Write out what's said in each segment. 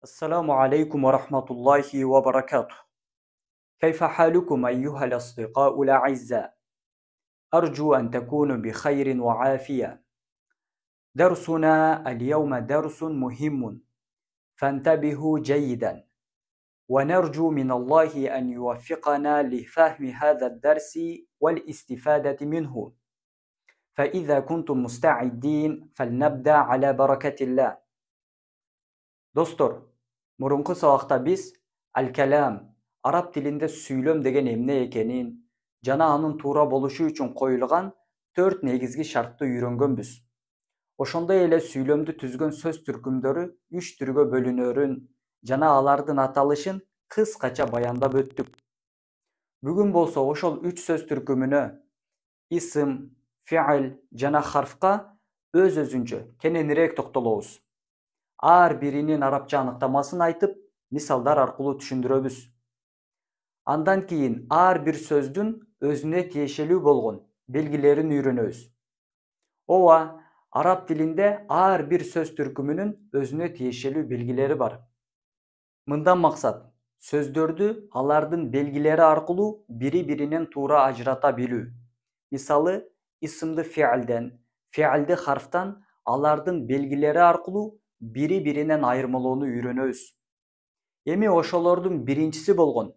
السلام عليكم ورحمة الله وبركاته. كيف حالكم أيها الأصدقاء الأعزاء؟ أرجو أن تكونوا بخير وعافية. درسنا اليوم درس مهم، فانتبهوا جيدا، ونرجو من الله أن يوفقنا لفهم هذا الدرس والاستفادة منه. فإذا كنتم مستعدين فلنبدأ على بركة الله. Dostlar, murunku sabakta biz al-kalam, Arap tilinde süylöm degen emne ekenin, jana anın tuura boluşu üçün koyulgan 4 negizgi şartты үйрөнгөнбүз. Ошондой эле süйлömdү түзгөн сөз түркүмдөрү 3 түргө бөлүнөрүн жана алардын аталышын кыскача баяндап өттүк. Бүгүн болсо ошол 3 сөз түркүмүнө исм, фи'л жана харфка өз-өзүнчө кененирээк токтолобуз. Ар биринин арабча аныктамасын айтып, мисалдар аркылуу түшүндүрөбүз. Андан кийин ар бир сөздүн өзүнө тиешелүү болгон белгилерин үйрөнөбүз. Ооба, араб тилинде ар бир сөз түркүмүнүн өзүнө тиешелүү белгилери бар. Мындан максат сөздөрдү алардын белгилери аркылуу бири-биринен туура ажырата билүү. Мисалы, исымды фи'лден, фи'лди харфтан алардын белгилери аркылуу бири-биринен айырмалоону үйрөнөбүз. Эми ошолордун биринчиси болгон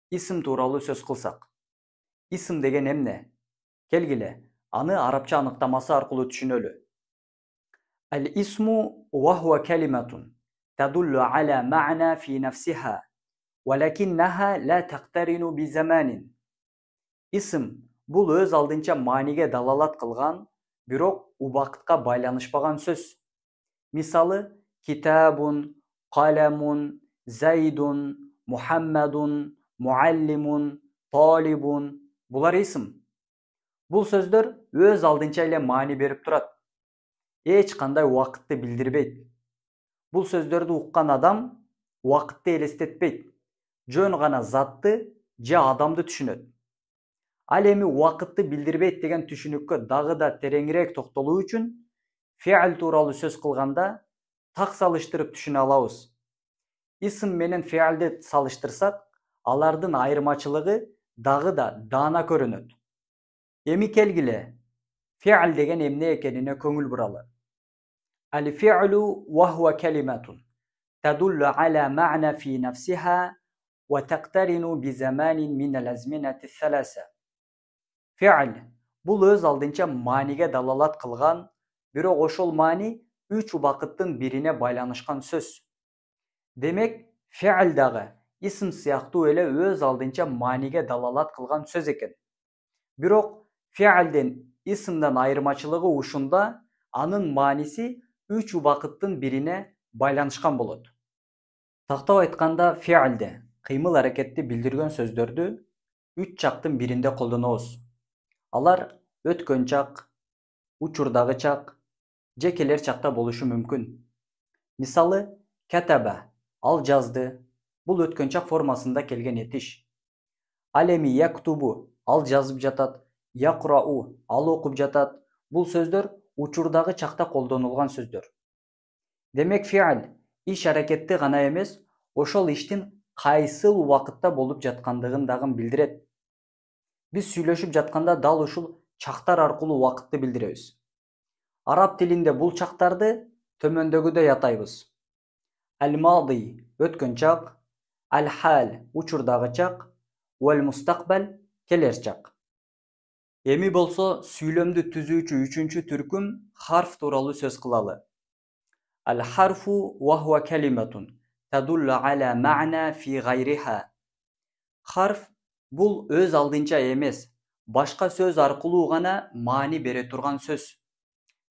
исм тууралуу сөз кылсак. Исм деген эмне? Келгиле, аны арабча аныктамасы аркылуу түшүнөлү. Al-ismu wa huwa kalimatun tadullu ala ma'na fi nafsiha, walakinnaha la taqtarinu bi zamanin. Исм бул өз алдынча мааниге далалат кылган, бирок убакытка байланышпаган сөз. Misali kitabun, kalemun, zaydun, muhammedun, muallimun, talibun. Bular isim. Bul сөздөр өз алдынча эле маани берип турат. Эч кандай убакытты билдирбейт. Бул сөздөрдү уккан адам убакытты элестетпейт. Жөн гана затты же адамды түшүнөт. Ал эми убакытты билдирбейт деген түшүнүккө дагы да тереңирээк токтолуу үчүн фи'л тууралуу сөз кылганда так салыштырып түшүнө алабыз. Исм менен фи'лди салыштырсак, алардын айырмачылыгы дагы да даана көрүнөт. Эми келгиле, фи'л деген эмне экенине көңүл буралы. Al-fi'lu wa huwa kalimatun tadullu ala ma'na fi nafsiha wa taqtarinu bi zamanin min al-azminati thalasa. Fi'l бул өз алдынча мааниге далалат кылган, бирок ошол маани 3 убакыттын бирине байланышкан сөз. Демек, фи'л дагы исм сыяктуу эле өз алдынча мааниге далалат кылган сөз экен. Бирок фи'лден исмден айырмачылыгы ушунда анын мааниси 3 убакыттын бирине байланышкан болот. Тактап айтканда, фи'лде кыймыл аракетти билдирген сөздөрдү 3 чактын биринде колдонобуз. Алар өткөн чак, учурдагы чак, же келер чакта болушу мүмкүн. Мисалы, катаба, ал жазды, бул өткөн чак формасында келген этиш. Ал эми яктубу, ал жазып жатат, якрау, ал окуп жатат, бул сөздөр учурдагы чакта колдонулган сөздөр. Демек фи'л иш аракетти гана эмес, ошол иштин кайсыл убакытта болуп жаткандыгын дагы билдирет. Биз сүйлөшүп жатканда дал ушул чактар аркылуу убакытты билдиребиз. Араб тилинде бул чактарды төмөндөгүдөй атайбыз. Al-madi өткөн чак, al-hal учурдагы чак, wal-mustaqbal келер чак. Эми болсо сүйлөмдү түзүүчү 3-чү түркүм харф тууралуу сөз кылалы. Al-harfu wa huwa kalimatun tadullu ala ma'na fi ghayriha. Харф бул өз алдынча эмес, башка сөз аркылуу гана маани бере турган сөз.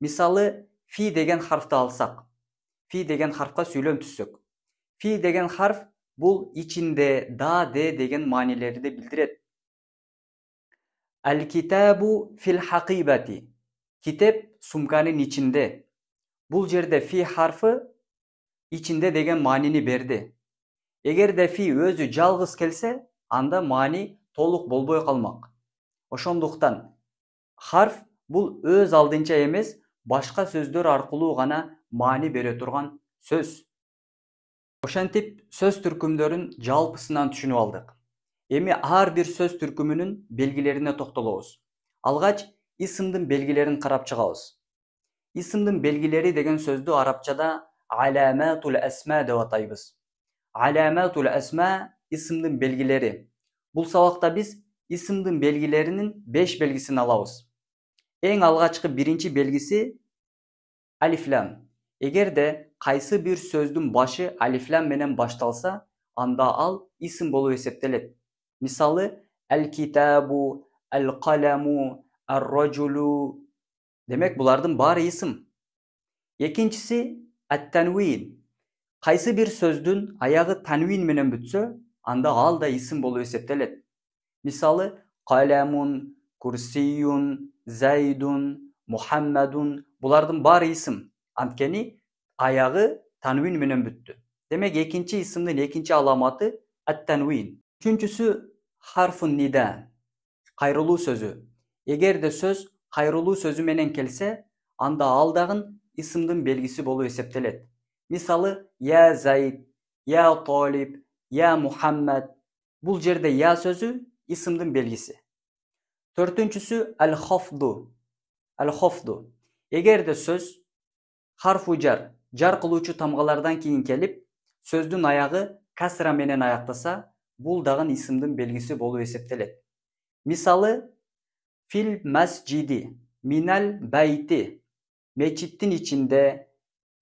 Мисалы, фи деген харфты алсак, фи деген харфка сүйлөм түзсөк. Фи деген харф бул ичинде да де деген маанилерди билдирет. Al-kitabu fil haqibati. Китеп сумканын ичинде. Бул жерде фи харфы ичинде деген маанини берди. Эгерде фи өзү жалгыз келсе, анда маани толук болбой калмак. Ошондуктан харф бул өз алдынча эмес, башка сөздөр аркылуу гана маани бере турган сөз. Ошентип söz түркүмдөрүн жалпысынан түшүнүп алдык. Эми ар бир сөз түркүмүнүн белгилерине токтолобуз. Алгач исымдын белгилерин карап чыгабыз. Исымдын белгилери деген сөздү арабчада аламатул асма деп атайбыз. Аламатул асма исымдын белгилери. Бул сабакта биз исымдын белгилеринин 5 белгисин алабыз. Эң алгачкы биринчи белгиси алифлам. Эгерде кайсы бир сөздүн башы алифлам менен башталса, анда ал исим болуп эсептелет. Мисалы, ал-китабу, ал-каламу, ар-раджулу. Демек, булардын баары исим. Экинчиси ат-танвин. Кайсы бир сөздүн аягы танвин менен бүтсө, анда ал да исим болуп эсептелет. Мисалы, каламун, курсиюн, зайдун, мухаммадун. Булардын баары исим. Анткени аягы танвин менен бүттү. Демек, экинчи исимдин экинчи аламаты ат-танвин. Үчүнчүсү харфун нида, кайрылуу сөзү. Эгерде сөз кайрылуу сөзү менен келсе, анда ал дагы исимдин белгиси болуп эсептелет. Мисалы, я Заид, я Талиб, я Мухаммад. Бул жерде я сөзү исимдин белгиси. Төртүнчүсү ал-хафду. Ал-хафду. Эгерде сөз харфу жар кылуучу тамгалардан кийин келип, сөздүн аягы касра менен аяктаса, бул дагы исимдин белгиси болуп эсептелет. Мисалы, фил масжиди, минал байти. Мечиттин ичинде,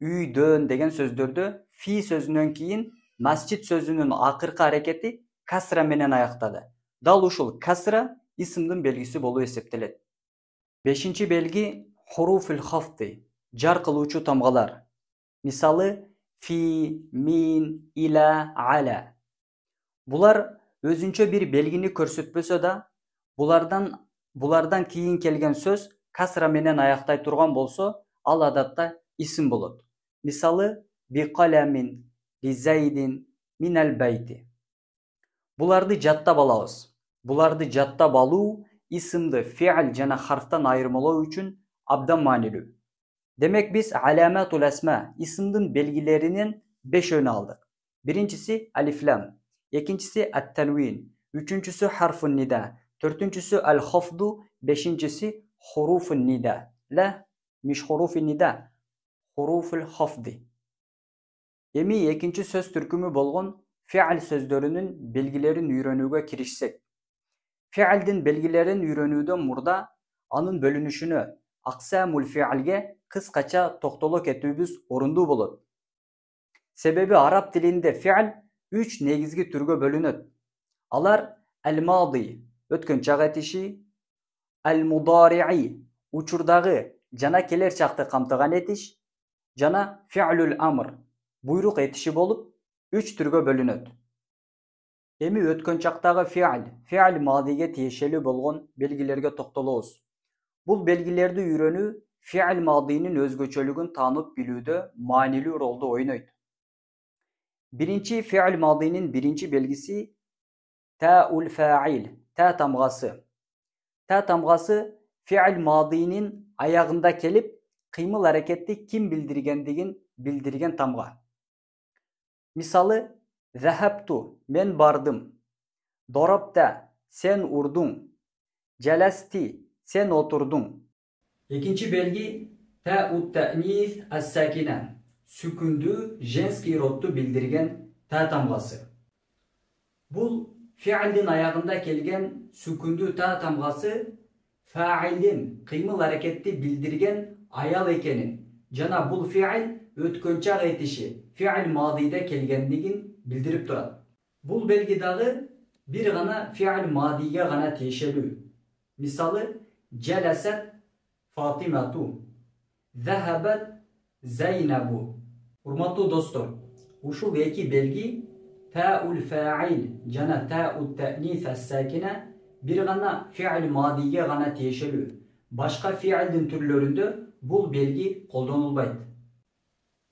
үйдөн деген сөздөрдө фи сөзүнөн кийин масжид сөзүнүн акыркы аракети касра менен аяктады. Дал ушул касра исимдин белгиси болуп эсептелет. Бешинчи белги хуруфул хафти, жар кылуучу тамгалар. Мисалы, фи, мин, иля, аля. Булар өзүнчө бир белгини көрсөтпөсө да, булардан кийин келген сөз касра менен аяктай турган болсо, ал адатта исим болот. Мисалы, би каламин, би зайдин, минал байти. Буларды жаттап алабыз. Буларды жаттап алуу исимди фи'л жана харфтан айырмалоо үчүн абдан маанилүү. Демек, биз аламатул асма, исимдин белгилеринин 5-өн алдык. Биринчиси алифлам, экинчиси ат-танвин, үчүнчүсү харфун нида, төртүнчүсү ал-хафду, бешинчиси хуруфун нида. Ла, миш хуруфун нида, хуруфул хафди. Эми экинчи сөз түркүмү болгон фи'л сөздөрүнүн белгилерин үйрөнүүгө киришсек. Фи'лдин белгилерин үйрөнүүдөн мурда анын бөлүнүшүнө, аксамул фи'лге кыскача токтоло кетүүбүз орундуу болот. Себеби араб тилинде фи'л 3 негизги түргө бөлүнөт. Алар ал-мади, өткөн чак этиши, ал-мудари'i, учурдагы жана келер чакты камтыган этиш, жана фи'лул амр, буйрук этиши болуп 3 түргө бөлүнөт. Эми өткөн чактагы фи'л мадиге тиешелүү болгон белгилерге токтолобуз. Бул белгилерди үйрөнүү фи'л мадинин өзгөчөлүгүн таанып билүүдө маанилүү ролду ойнойт. Биринчи фи'л мадинин биринчи белгиси таул фаил, та тамгасы. Та тамгасы фи'л мадинин аягында келип, кыймыл аракетти ким билдиргендигин билдирген тамга. Мисалы, захабту, мен бардым. Дорабта, сен урдуң. Жаласти, сен отурдуң. Экинчи белги таут та'нис ас-сакина. Сүкүндүү, женский родду билдирген та тамгасы. Бул фи'лдин аягында келген сүкүндүү та тамгасы фаилдин кыймыл аракетти билдирген аял экенин, жана бул фи'л өткөн чак этиши фи'л мадийде келгендигин билдирип турат. Бул белги дагы бир гана фи'л мадийге гана тиешелүү. Мисалы, жаласат Фатимату, захабат Зайнабу. Урматтуу достор, ушул эки белги таул фаил жана таут та'нис ас-сакина бир гана фи'л мадийге гана тиешелүү. Башка фи'лдин түрлөрүндө бул белги колдонулбайт.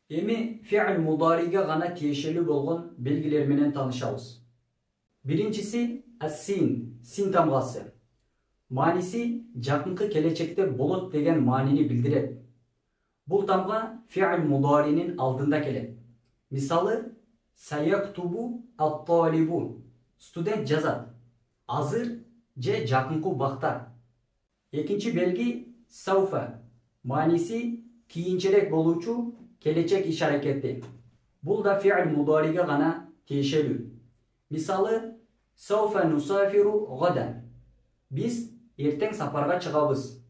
Эми фи'л мудариге гана тиешелүү болгон белгилер менен таанышабыз. Биринчиси ас-син, син тамгасы. Мааниси жакынкы келечекте болот деген маанини билдирет. Бул тамга фи'л мударинин алдында келет. Мисалы, Sayaktubu at-talibun. Student жазат. Азыр же жакынкы убакта. Экинчи белги сауфа. Мааниси кийинчерээк болуучу келечек иш аракети. Бул да фи'л мудариге гана тиешелүү. Мисалы, сауфа нусафиру гадан. Биз эртең сапарга чыгабыз.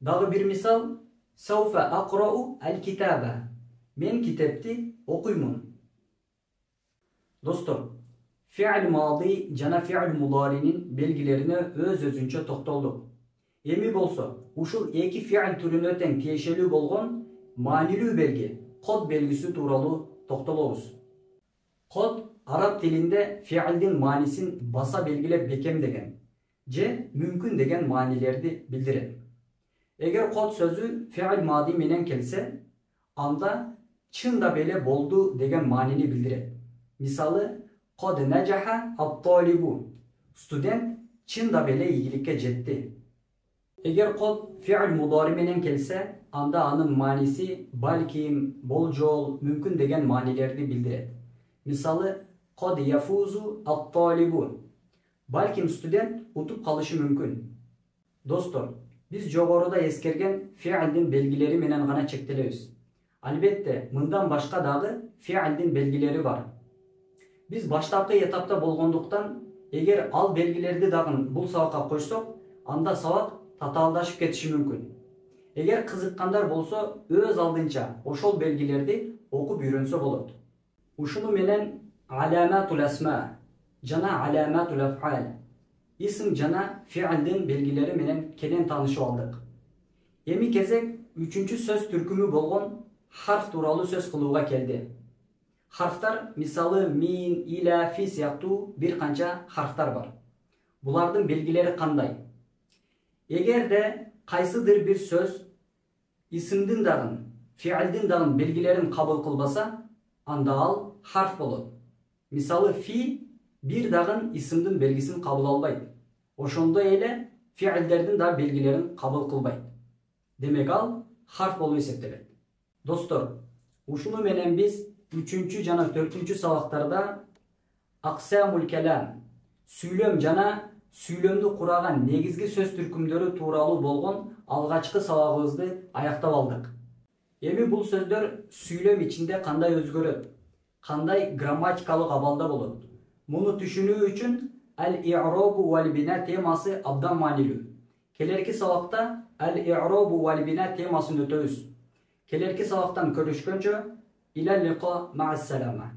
Дагы бир мисал, сауфа акрау аль-китаба. Мен китепти окуймун. Достор, fi'l madi жана fi'l mudarinin белгилерине өз-өзүнчө токтолдук. Эми болсо, ушул эки fi'l түрүнө тең тиешелүү болгон маанилүү белги, код белгиси тууралуу токтолобуз. Код араб тилинде fi'лдин маанисин баса белгилеп бекемдеген же мүмкүн деген маанилерди билдирет. Эгер код сөзү fi'l madi менен келсе, анда чында беле болду деген маанини билдирет. Мисалы, код наджаха ат-талибун. Студент чында беле ийгиликке жетти. Эгер код fi'l мудари менен келсе, анда анын мааниси балким, болжол, мүмкүн деген маанилерди билдирет. Мисалы, код яфузу ат-талибун. Балким студент утуп калышы мүмкүн. Достор, биз жогоруда эскерген fi'лдин белгилери менен гана чектелебиз. Албетте, мындан башка дагы fi'лдин белгилери бар. Биз баштапкы этапта болгондуктан, эгер ал белгилерди дагы бул сабакка койсок, анда сабак татаалдашып кетиши мүмкүн. Эгер кызыккандар болсо, өз алдынча ошол белгилерди окуп үйрөнсө болот. Ушуну менен аламатул асма жана аламатул аф'ал, исм жана fi'лдин белгилери менен кенен таанышып алдык. Эми кезек үчүнчү сөз түркүмү болгон харф тууралуу сөз кылууга келди. Харфтар, мисалы мин, иля, фи сыяктуу бир канча харфтар бар. Булардын белгилери кандай? Эгерде кайсыдыр бир сөз исмдин дагы, fi'лдин дагы белгилерин кабыл кылбаса, анда ал харф болот. Мисалы фи бир дагы исмдин белгисин кабыл албайт. Ошондой эле fi'лдердин да белгилерин кабыл кылбайт. Демек ал харф болуп эсептелет. Достор, ушуну менен биз 3 жана 4 сабактарда аксамул калам, сүйлөм жана сүйлөмдү кураган негизги сөз түркүмдөрү тууралуу болгон алгачкы сабагыбызды аяктап алдык. Эми бул сөздөр сүйлөм ичинде кандай өзгөрөт, кандай грамматикалык абалда болот? Муну түшүнүү үчүн ал-i'робу вал-бина темасы абдан маанилүү. Келерки сабакта al-i'робу вал-бина темасын өтөбүз. Келерки сабактан көрүшкөнчө, ila liqa ma'as salama.